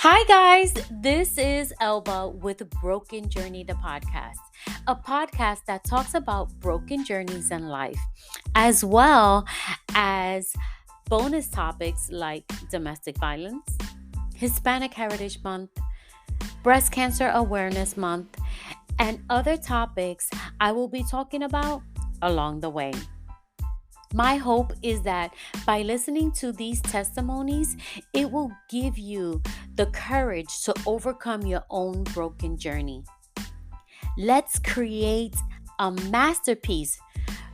Hi, guys. This is Elba with Broken Journey, the podcast, a podcast that talks about broken journeys in life, as well as bonus topics like domestic violence, Hispanic Heritage Month, Breast Cancer Awareness Month, and other topics I will be talking about along the way. My hope is that by listening to these testimonies, it will give you the courage to overcome your own broken journey. Let's create a masterpiece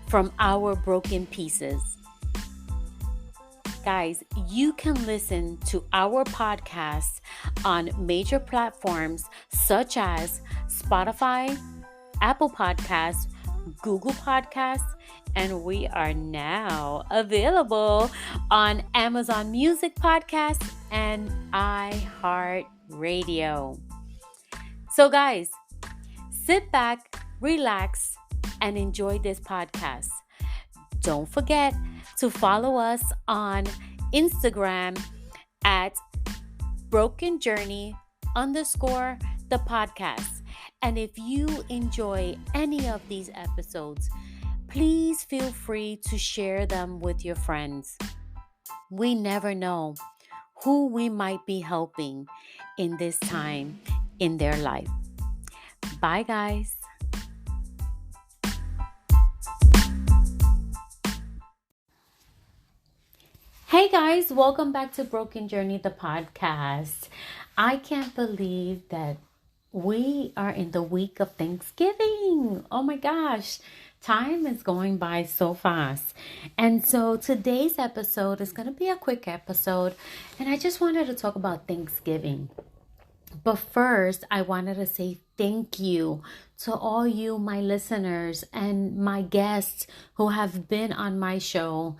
from our broken pieces. Guys, you can listen to our podcast on major platforms such as Spotify, Apple Podcasts, Google Podcasts, and we are now available on Amazon Music Podcasts and iHeartRadio. So, guys, sit back, relax, and enjoy this podcast. Don't forget to follow us on Instagram at Broken Journey _the podcast. And if you enjoy any of these episodes, please feel free to share them with your friends. We never know who we might be helping in this time in their life. Bye, guys. Hey guys, welcome back to Broken Journey, the podcast. I can't believe that we are in the week of Thanksgiving. Oh my gosh, time is going by so fast. And so today's episode is going to be a quick episode, and I just wanted to talk about Thanksgiving. But first, I wanted to say thank you to all you, my listeners, and my guests who have been on my show.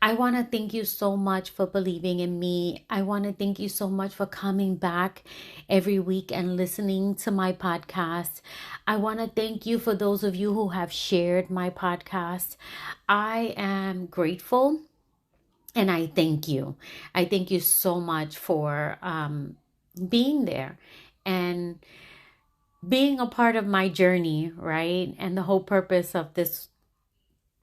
I want to thank you so much for believing in me. I want to thank you so much for coming back every week and listening to my podcast. I want to thank you for those of you who have shared my podcast. I am grateful and I thank you. I thank you so much for being there and being a part of my journey, right? And the whole purpose of this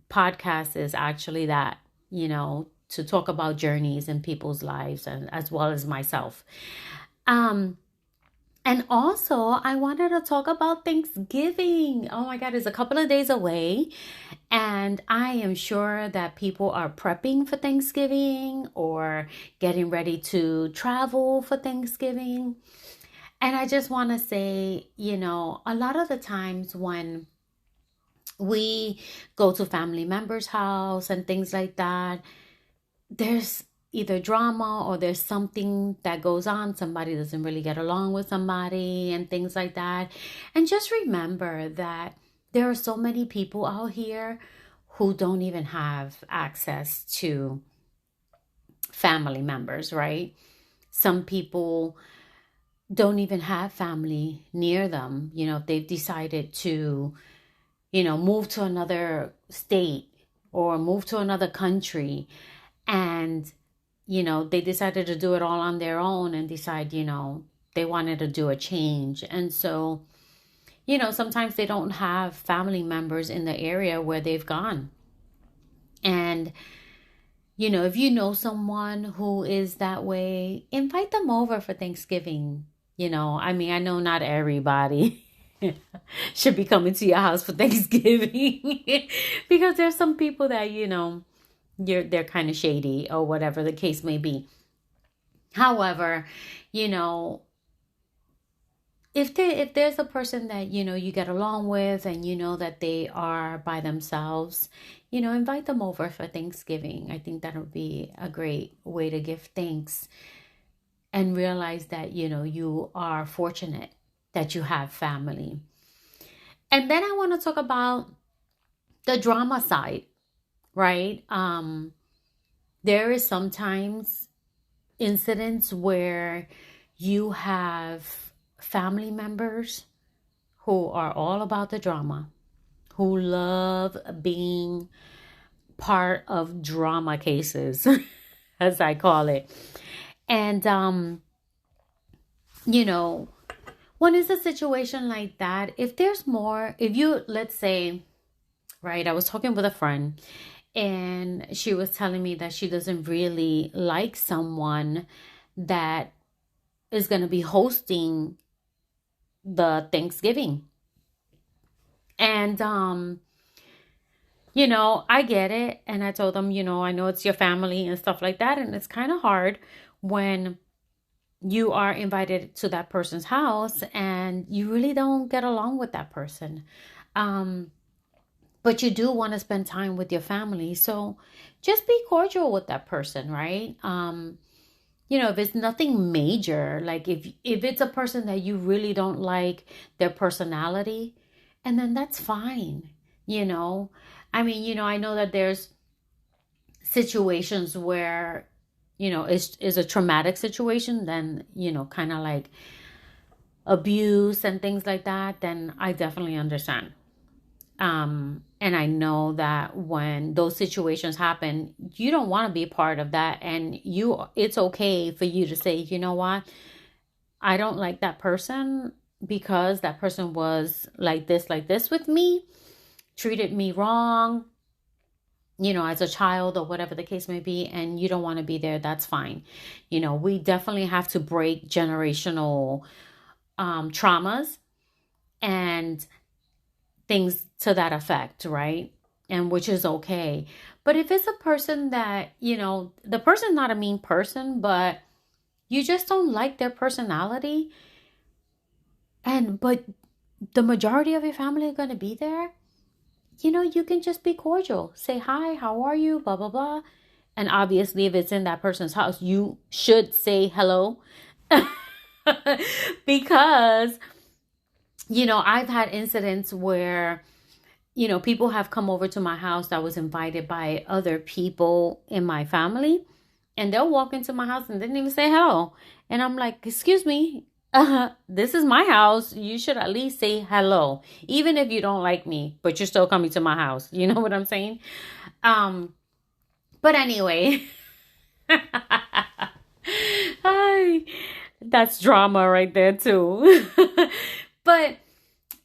podcast is actually that, to talk about journeys in people's lives and as well as myself. And also I wanted to talk about Thanksgiving. Oh my God, it's a couple of days away. And I am sure that people are prepping for Thanksgiving or getting ready to travel for Thanksgiving. And I just want to say, a lot of the times when we go to family members' house and things like that, there's either drama or there's something that goes on. Somebody doesn't really get along with somebody and things like that. And just remember that there are so many people out here who don't even have access to family members, right? Some people don't even have family near them. If they've decided to move to another state or move to another country and, they decided to do it all on their own and decide, they wanted to do a change. And so, sometimes they don't have family members in the area where they've gone. And, if you know someone who is that way, invite them over for Thanksgiving. I know not everybody should be coming to your house for Thanksgiving because there's some people that, they're kind of shady or whatever the case may be. However, if there's a person that, you get along with and that they are by themselves, invite them over for Thanksgiving. I think that would be a great way to give thanks and realize that, you are fortunate that you have family. And then I want to talk about the drama side, right? There is sometimes incidents where you have family members who are all about the drama, who love being part of drama cases, as I call it. And you know, when it's a situation like that, if there's more, if you, let's say, right, I was talking with a friend and she was telling me that she doesn't really like someone that is going to be hosting the Thanksgiving. And I get it. And I told them, I know it's your family and stuff like that. And it's kind of hard when you are invited to that person's house and you really don't get along with that person. Um, but you do want to spend time with your family. So just be cordial with that person, right? If it's nothing major, like if it's a person that you really don't like their personality, and then that's fine, you know. I mean, I know that there's situations where, is a traumatic situation, then, kind of like abuse and things like that, then I definitely understand. And I know that when those situations happen, you don't want to be part of that. And it's okay for you to say, you know what? I don't like that person because that person was like this with me, treated me wrong, as a child or whatever the case may be, and you don't want to be there. That's fine. We definitely have to break generational traumas and things to that effect, right? And which is okay. But if it's a person that, the person's not a mean person, but you just don't like their personality, but the majority of your family are going to be there, you can just be cordial. Say, hi, how are you? Blah, blah, blah. And obviously, if it's in that person's house, you should say hello. Because, I've had incidents where, people have come over to my house that was invited by other people in my family. And they'll walk into my house and didn't even say hello. And I'm like, excuse me, this is my house. You should at least say hello, even if you don't like me, but you're still coming to my house. You know what I'm saying? But anyway, hi, that's drama right there too. But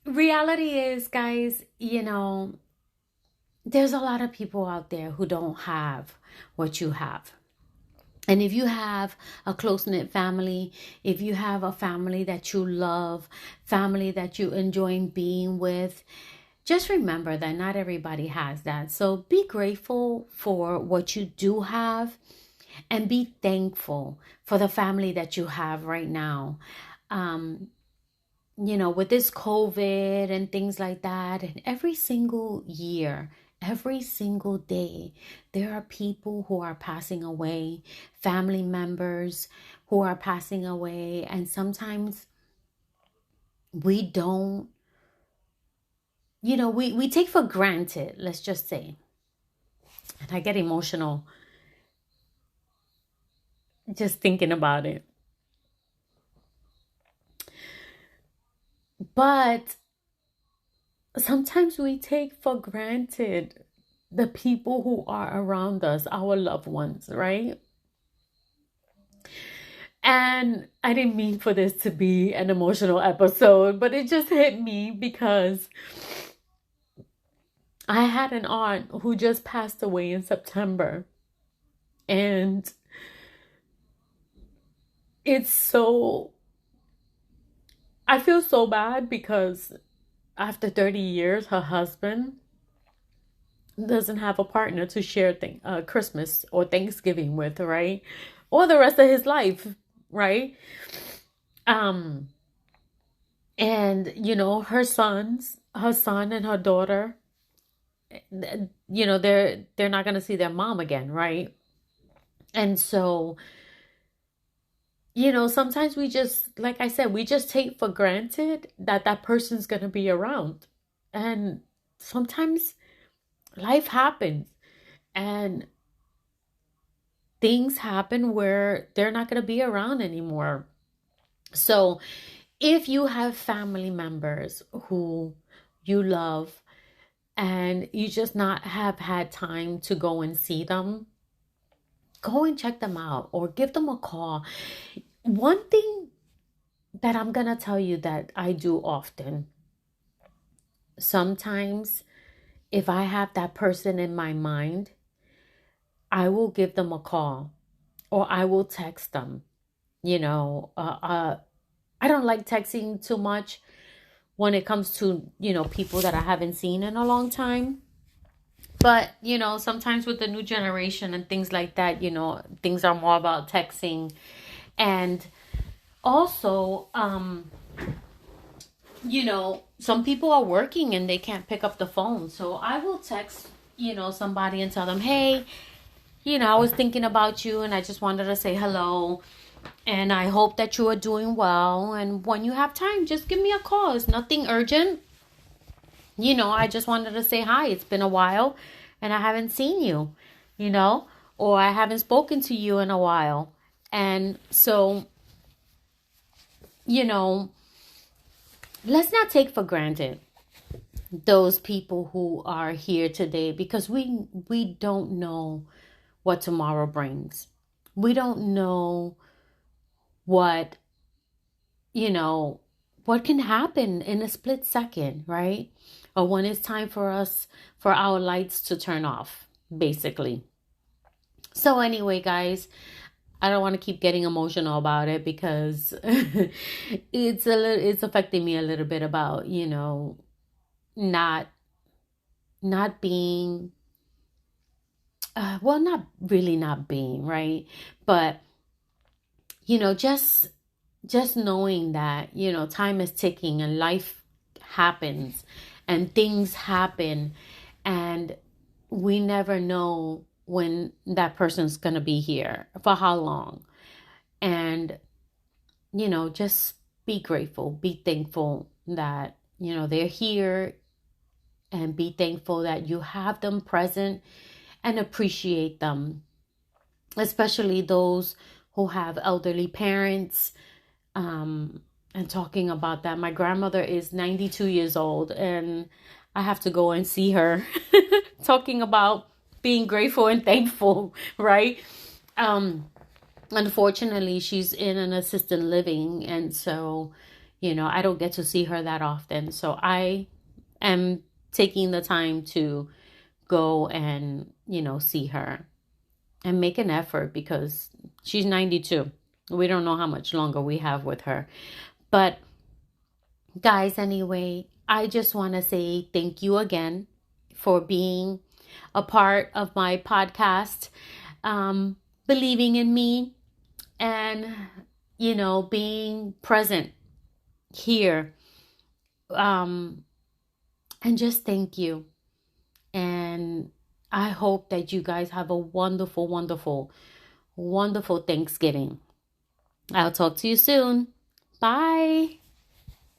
reality is, guys, there's a lot of people out there who don't have what you have. And if you have a close-knit family, if you have a family that you love, family that you enjoy being with, just remember that not everybody has that. So be grateful for what you do have and be thankful for the family that you have right now. With this COVID and things like that, and every single year, every single day, there are people who are passing away, family members who are passing away. And sometimes we don't, we take for granted, let's just say. And I get emotional just thinking about it. But sometimes we take for granted the people who are around us, our loved ones, right? And I didn't mean for this to be an emotional episode, but it just hit me because I had an aunt who just passed away in September. And I feel so bad because after 30 years, her husband doesn't have a partner to share Christmas or Thanksgiving with, right? Or the rest of his life, right? And her son and her daughter, they're not going to see their mom again, right? And so, sometimes we just, like I said, we just take for granted that that person's going to be around. And sometimes life happens and things happen where they're not going to be around anymore. So if you have family members who you love and you just not have had time to go and see them, go and check them out or give them a call. One thing that I'm going to tell you that I do often. Sometimes, if I have that person in my mind, I will give them a call or I will text them. You know, I don't like texting too much when it comes to, people that I haven't seen in a long time. But, sometimes with the new generation and things like that, things are more about texting. And also, some people are working and they can't pick up the phone. So I will text, somebody and tell them, hey, I was thinking about you and I just wanted to say hello. And I hope that you are doing well. And when you have time, just give me a call. It's nothing urgent. I just wanted to say hi. It's been a while and I haven't seen you, or I haven't spoken to you in a while. And so, let's not take for granted those people who are here today, because we don't know what tomorrow brings. We don't know what what can happen in a split second, right? Or when it's time for our lights to turn off, basically. So anyway, guys, I don't want to keep getting emotional about it, because it's affecting me a little bit about, not being, not really not being, right? But, just knowing that, time is ticking and life happens and things happen, and we never know when that person's going to be here, for how long. And, just be grateful, be thankful that, they're here, and be thankful that you have them present, and appreciate them, especially those who have elderly parents. And talking about that, my grandmother is 92 years old and I have to go and see her. Talking about being grateful and thankful, right? Unfortunately, she's in an assisted living, and so, I don't get to see her that often. So I am taking the time to go and, see her and make an effort, because she's 92. We don't know how much longer we have with her. But guys, anyway, I just want to say thank you again for being a part of my podcast, believing in me, and, being present here. And just thank you. And I hope that you guys have a wonderful, wonderful, wonderful Thanksgiving. I'll talk to you soon. Bye.